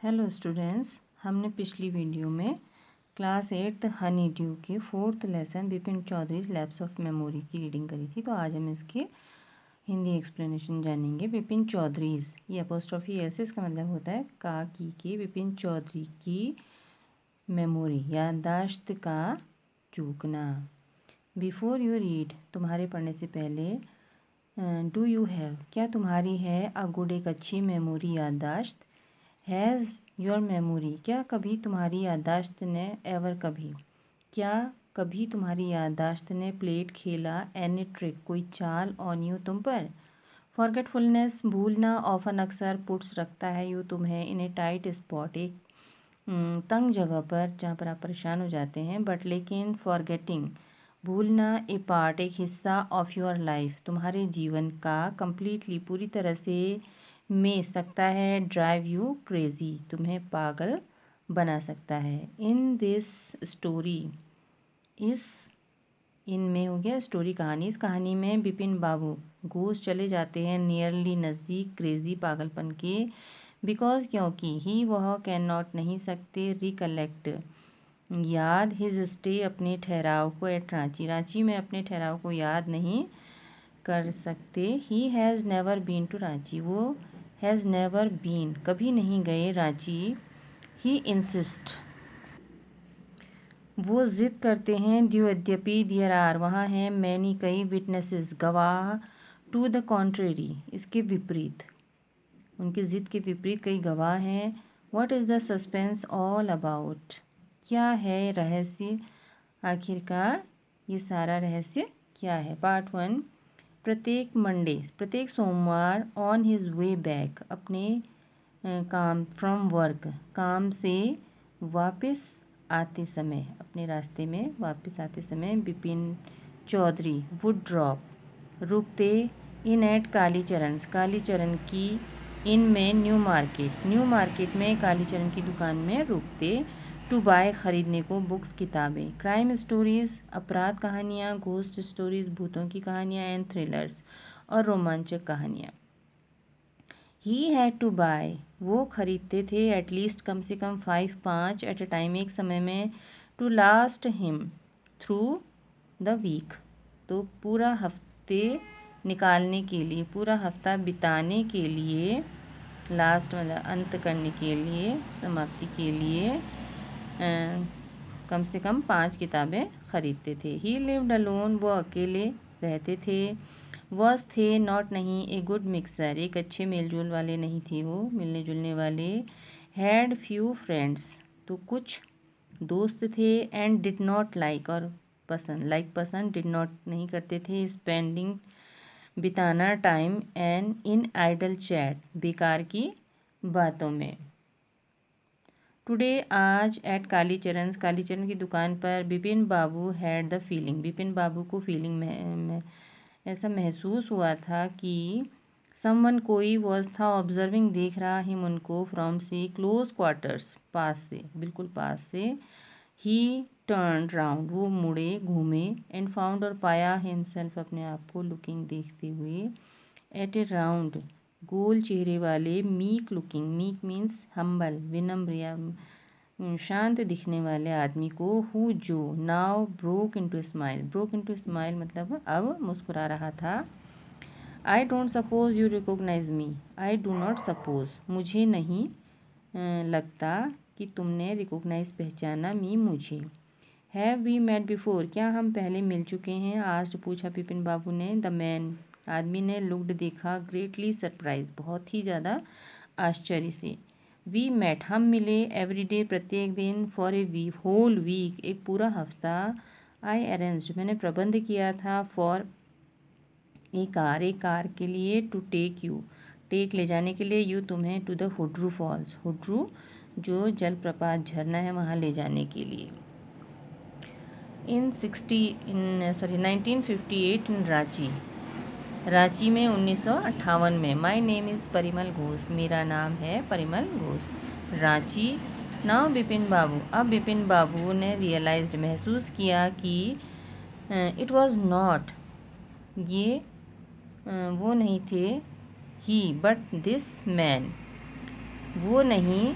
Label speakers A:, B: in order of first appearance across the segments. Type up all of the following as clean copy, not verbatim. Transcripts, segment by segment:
A: Hello students, हमने पिछली video में क्लास 8 हनी ड्यू के 4th lesson Bipin Chaudhary lapse of memory की रीडिंग करी थी। तो आज हम इसके हिंदी एक्सप्लेनेशन जानेंगे। बिपिन चौधरीज, ये अपोस्ट्रोफी एस, इसका मतलब होता है का की के बिपिन चौधरी की मेमोरी, याददाश्त का चूकना। बिफोर यू रीड, तुम्हारे पढ़ने से पहले, डू यू हैव, क्या तुम्हारी है, अ गुड, एक अच्छी मेमोरी, याददाश्त। हैज़ योर मेमोरी, क्या कभी तुम्हारी याददाश्त ने, एवर, कभी, क्या कभी तुम्हारी याददाश्त ने, प्लेड, खेला, एनी ट्रिक, कोई चाल, ऑन यू, तुम पर। फॉरगेटफुलनेस, भूलना, ऑफन, अक्सर, पुट्स, रखता है यू, तुम्हें, इन ए टाइट स्पॉट, एक तंग जगह पर जहाँ पर आप परेशान हो जाते हैं। बट लेकिन, फॉरगेटिंग, भूलना, ए पार्ट, एक हिस्सा, ऑफ योर लाइफ, तुम्हारे जीवन का, कंप्लीटली, पूरी तरह से, में, सकता है, ड्राइव यू क्रेजी, तुम्हें पागल बना सकता है। इन दिस स्टोरी, इस, इन में हो गया स्टोरी, कहानी, इस कहानी में बिपिन बाबू घूस चले जाते हैं, नियरली, नज़दीक, क्रेजी, पागलपन के, बिकॉज, क्योंकि, ही, वह, कैन नॉट, नहीं सकते, रिकलेक्ट, याद, हिज स्टे, अपने ठहराव को, एट रांची, रांची में अपने ठहराव को याद नहीं कर सकते। He has never been to Ranchi, वो हैज़ नेवर बीन, कभी नहीं गए, रांची। ही इंसिस्ट, वो ज़िद करते हैं, द्यो, यद्यपि, दियर आर, वहाँ हैं, मैनी, कई, विटनेसेस, गवाह, टू द कॉन्ट्रेरी, इसके विपरीत, उनकी ज़िद के विपरीत कई गवाह हैं। What is the suspense all about, क्या है रहस्य, आखिरकार ये सारा रहस्य क्या है। पार्ट 1, प्रत्येक मंडे, प्रत्येक सोमवार, ऑन हिज वे बैक, अपने काम, फ्रॉम वर्क, काम से वापस आते समय, अपने रास्ते में वापस आते समय, बिपिन चौधरी वुड ड्रॉप, रुकते, इन एट कालीचरणस, कालीचरण की, इन में, न्यू मार्केट, न्यू मार्केट में, कालीचरण की दुकान में रुकते, टू बाय, खरीदने को, बुक्स, किताबें, क्राइम स्टोरीज, अपराध कहानियाँ, घोस्ट स्टोरीज, भूतों की कहानियाँ, एंड थ्रिलर्स, और रोमांचक कहानियाँ। ही हैड टू बाय, वो खरीदते थे, एटलीस्ट, कम से कम, 5, 5 एट अ टाइम, एक समय में, to last him through the week, तो पूरा हफ्ते निकालने के लिए, पूरा हफ्ता बिताने के लिए, लास्ट मतलब अंत करने के लिए, समाप्ति के लिए, कम से कम 5 किताबें खरीदते थे। ही लिव्ड अलोन, वो अकेले रहते थे। वॉज, थे, नॉट, नहीं, ए गुड मिक्सर, एक अच्छे मेलजोल वाले नहीं थे वो, मिलने जुलने वाले। हैड फ्यू फ्रेंड्स, तो कुछ दोस्त थे। एंड डिड नॉट लाइक, और पसंद, लाइक पसंद, डिड नॉट नहीं करते थे। स्पेंडिंग, बिताना, time, and in idle chat, बेकार की बातों में। टुडे, आज, एट कालीचरण, कालीचरण की दुकान पर, Bipin Babu had the feeling, Bipin बाबू को फीलिंग में ऐसा महसूस हुआ था कि, समवन, कोई, वॉज, था, ऑब्जर्विंग, देख रहा, हिम, उनको, फ्रॉम, से, क्लोज क्वार्टर्स, पास से, बिल्कुल पास से। ही टर्न राउंड, वो मुड़े, घूमे, एंड फाउंड, और पाया, हिमसेल्फ, अपने आप को, लुकिंग, देखते हुए, एट ए राउंड, गोल चेहरे वाले, meek looking, meek means humble, विनम्र या शांत दिखने वाले आदमी को, हु, जो, now broke into smile, broke into smile मतलब अब मुस्कुरा रहा था। I don't suppose you recognise me, I do not suppose, मुझे नहीं लगता कि तुमने रिकॉग्नाइज, पहचाना, मी, मुझे। हैव वी मेट बिफोर, क्या हम पहले मिल चुके हैं, आज पूछा बिपिन बाबू ने। द मैन, आदमी ने, लुक्ड, देखा, ग्रेटली सरप्राइज, बहुत ही ज़्यादा आश्चर्य से। वी मेट, हम मिले, एवरीडे, प्रत्येक दिन, for a week, whole week, एक पूरा हफ्ता। आई अरेंज्ड, मैंने प्रबंध किया था, फॉर ए कार, एक कार के लिए, टू टेक यू, टेक, ले जाने के लिए, यू, तुम्हें, टू द हुड्रू फॉल्स, हुड्रू जो जलप्रपात, झरना है, वहाँ ले जाने के लिए। इन 1958 इन रांची, रांची में 1958 में। My name is Parimal Ghosh, मेरा नाम है परिमल घोष, रांची। नाउ बिपिन बाबू, अब बिपिन बाबू ने रियलाइज्ड, महसूस किया कि, इट वॉज नॉट, ये वो नहीं थे, ही, बट दिस मैन, वो नहीं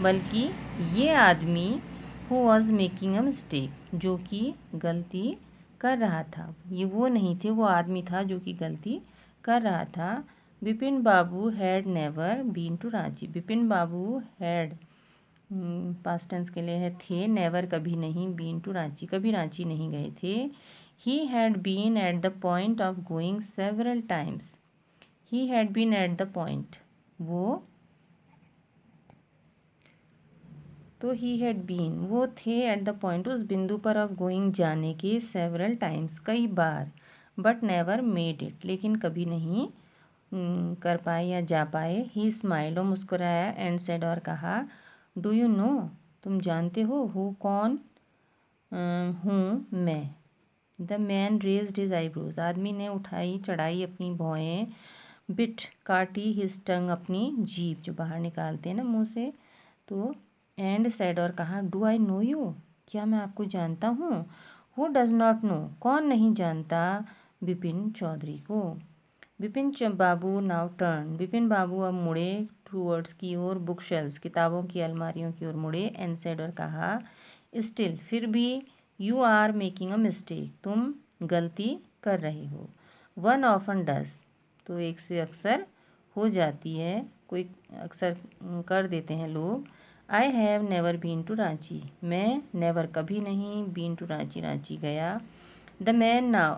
A: बल्कि ये आदमी who was making a mistake, जो कि गलती कर रहा था। ये वो नहीं थे, वो आदमी था जो कि गलती कर रहा था। Bipin Babu had never been to Ranchi. Bipin Babu had past tense के लिए है थे, नेवर कभी नहीं, बीन टू रांची कभी रांची नहीं गए थे। He had been at the point of going several times. He had been at the point, वो तो ही हैड बीन वो थे एट द पॉइंट उस बिंदु पर ऑफ गोइंग जाने के, सेवरल टाइम्स कई बार, बट नेवर मेड इट लेकिन कभी नहीं कर पाए या जा पाए। ही स्माइल और मुस्कुराया, एंड सेड और कहा, डू यू नो तुम जानते हो, हु कौन हूँ मैं। The man raised his eyebrows, आदमी ने उठाई चढ़ाई अपनी भौहें। बिट काटी, हिज टंग अपनी जीभ जो बाहर निकालते हैं ना मुंह से, तो एंड सेड और कहा, डू आई नो यू, क्या मैं आपको जानता हूँ। हु डज नॉट नो, कौन नहीं जानता बिपिन चौधरी को। बिपिन बाबू नाउ टर्न, बिपिन बाबू अब मुड़े टूवर्ड्स की ओर, बुक शेल्व्स किताबों की अलमारियों की ओर मुड़े, एंड सेड और कहा, स्टिल फिर भी, you are making a mistake, तुम गलती कर रहे हो। वन ऑफन डज, तो एक से अक्सर हो जाती है, कोई अक्सर कर देते हैं लोग। I have never been to Ranchi, मैं नेवर कभी नहीं बीन टू रांची रांची गया। द मैन नाउ,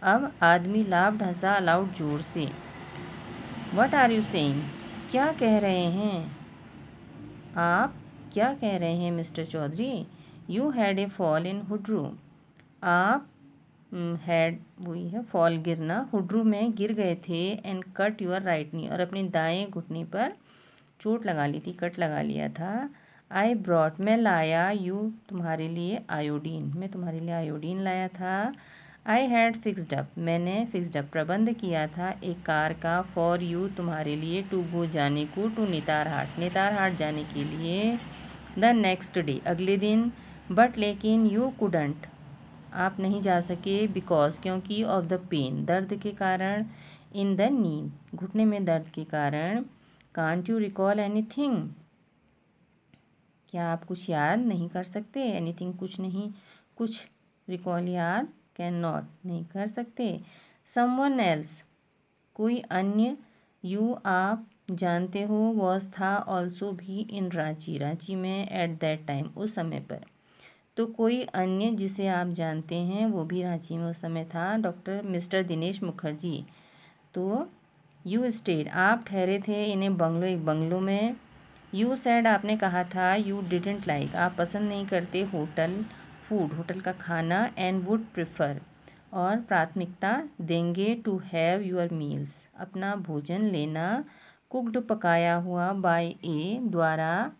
A: अब आदमी लाफ्ड हंसा अलाउड जोर से। वट आर यू सेइंग, क्या कह रहे हैं आप, क्या कह रहे हैं mister Chaudhary. You had a fall in Hundru, आप हैड वही है फॉल गिरना, हुड्रू में गिर गए थे, and cut your right knee और अपने दाएं घुटने पर चोट लगा ली थी, कट लगा लिया था। आई ब्रॉट, मैं लाया, यू तुम्हारे लिए आयोडीन, मैं तुम्हारे लिए आयोडीन लाया था। आई हैड फिक्स्ड अप, मैंने फिक्स्ड अप प्रबंध किया था एक कार का, फॉर यू तुम्हारे लिए, टू गो जाने को, टू नेतारहाट नेतारहाट जाने के लिए, द नेक्स्ट डे अगले दिन, बट लेकिन, यू कुडंट आप नहीं जा सके, बिकॉज क्योंकि, ऑफ द पेन दर्द के कारण, इन द नी घुटने में दर्द के कारण, कांट यू रिकॉल एनीथिंग क्या आप कुछ याद नहीं कर सकते, एनीथिंग कुछ नहीं, कुछ रिकॉल याद, कैन नॉट नहीं कर सकते। समवन एल्स कोई अन्य, यू आप जानते हो, वॉज था ऑल्सो भी इन रांची रांची में, एट दैट टाइम उस समय पर, तो कोई अन्य जिसे आप जानते हैं वो भी रांची में उस समय था, डॉक्टर मिस्टर दिनेश मुखर्जी। तो यू स्टेड आप ठहरे थे, इन्हें बंगलो एक बंगलो में। यू सैड आपने कहा था, यू डिडेंट लाइक आप पसंद नहीं करते, होटल फूड होटल का खाना, एंड वुड प्रिफर और प्राथमिकता देंगे, टू हैव यूर मील्स अपना भोजन लेना, कुक्ड पकाया हुआ, बाय ए द्वारा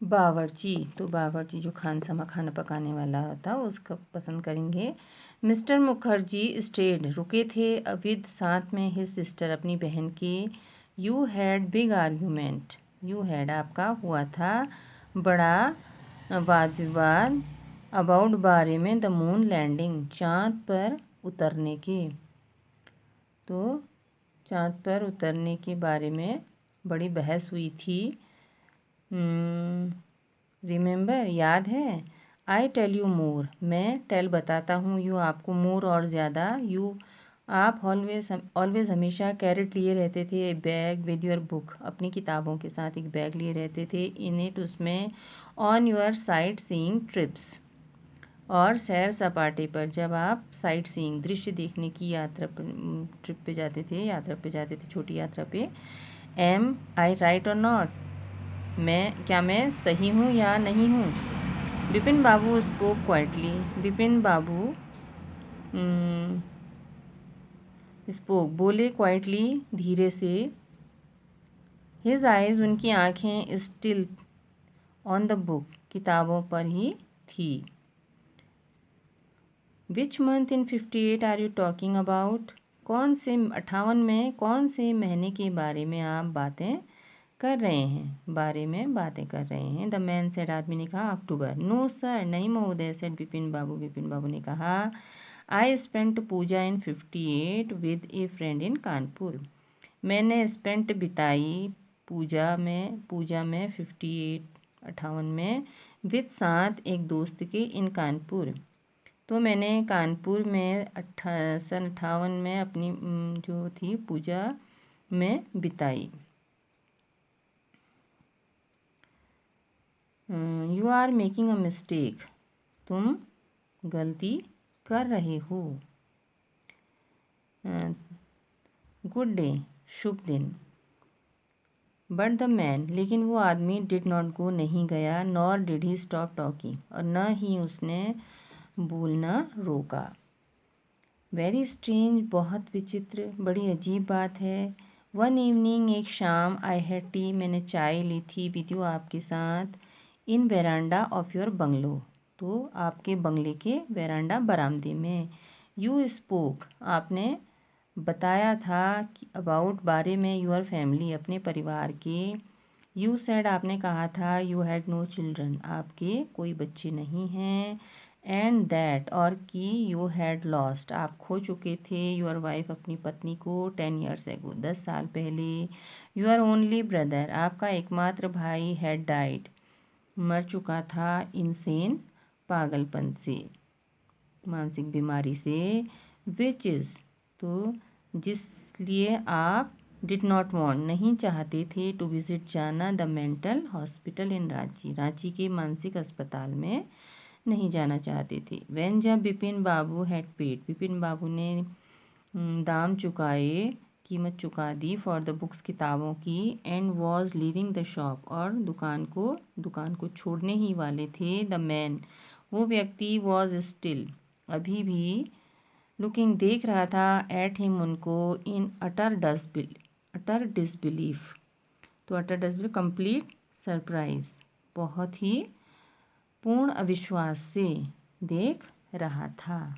A: बावर्ची, तो बावर्ची जो खाना पकाने वाला होता उसका पसंद करेंगे। मिस्टर मुखर्जी स्टेड रुके थे, विद साथ में हिज सिस्टर अपनी बहन के। You had big argument, you had आपका हुआ था बड़ा वाद विवाद, अबाउट बारे में, द मून लैंडिंग चाँद पर उतरने के, तो चाँद पर उतरने के बारे में बड़ी बहस हुई थी। रिमेंबर याद है, आई टेल यू मोर मैं टेल बताता हूँ, यू आपको, मोर और ज़्यादा, यू आप ऑलवेज हमेशा, कैरेट लिए रहते थे, बैग विद योर बुक अपनी किताबों के साथ एक बैग लिए रहते थे, इन इट उसमें, on your sight seeing trips और सैर सपाटे पर, जब आप साइट सीइंग दृश्य देखने की ट्रिप पे जाते थे, यात्रा पे जाते थे, छोटी यात्रा पे। एम आई राइट और नॉट क्या मैं सही हूँ या नहीं हूँ। बिपिन बाबू स्पोक क्वाइटली, बिपिन बाबू स्पोक बोले, क्वाइटली धीरे से, हिज आइज उनकी आँखें, स्टिल ऑन द बुक किताबों पर ही थी। Which month in 58 are you talking about, कौन से 58 में कौन से महीने के बारे में आप बातें कर रहे हैं। द मैन सेड आदमी ने कहा, अक्टूबर। नो सर नहीं महोदय, सेड विपिन बाबू ने कहा, I spent Puja in 58 with a friend in Kanpur, मैंने स्पेंट बिताई पूजा में 58 में विद साथ एक दोस्त के इन कानपुर। तो मैंने कानपुर में सन 58 में अपनी जो थी पूजा में बिताई। You are making a mistake, तुम गलती कर रहे हो। गुड डे, शुभ दिन। बट द मैन, लेकिन वो आदमी डिड नॉट गो, नहीं गया, nor did he stop talking, और न ही उसने बोलना रोका। वेरी स्ट्रेंज, बहुत विचित्र, बड़ी अजीब बात है। वन इवनिंग, एक शाम, आई हैड टी, मैंने चाय ली थी, विद यू, आपके साथ, इन वेरांडा ऑफ योर बंगलो, तो आपके बंगले के वेरांडा बरामदे में। यू स्पोक, आपने बताया था कि अबाउट, बारे में, यूर फैमिली, अपने परिवार के। यू सेड, आपने कहा था, यू हैड नो चिल्ड्रन, आपके कोई बच्चे नहीं हैं। एंड दैट, और कि, यू हैड लॉस्ट, आप खो चुके थे, यूर वाइफ, अपनी पत्नी को, 10 years ago, 10 साल पहले। यूर ओनली ब्रदर, आपका एकमात्र भाई, हैड डाइड, मर चुका था, इनसेन, पागलपन से, मानसिक बीमारी से। विच इज़, तो जिसलिए आप डिड नॉट वॉन्ट, नहीं चाहते थे, टू विजिट, जाना, the mental hospital in Ranchi, Ranchi के मानसिक अस्पताल में नहीं जाना चाहते थे। वैन, जब विपिन बाबू हैड पेड, विपिन बाबू ने दाम चुकाए, कीमत चुका दी, फॉर द बुक्स, किताबों की, and was leaving the shop, और दुकान को छोड़ने ही वाले थे। द मैन, वो व्यक्ति, वॉज स्टिल, अभी भी, लुकिंग, देख रहा था, एट हिम, उनको, इन अटर डिसबिलीफ, तो अटर डिसबिलीफ, कंप्लीट सरप्राइज, बहुत ही पूर्ण अविश्वास से देख रहा था।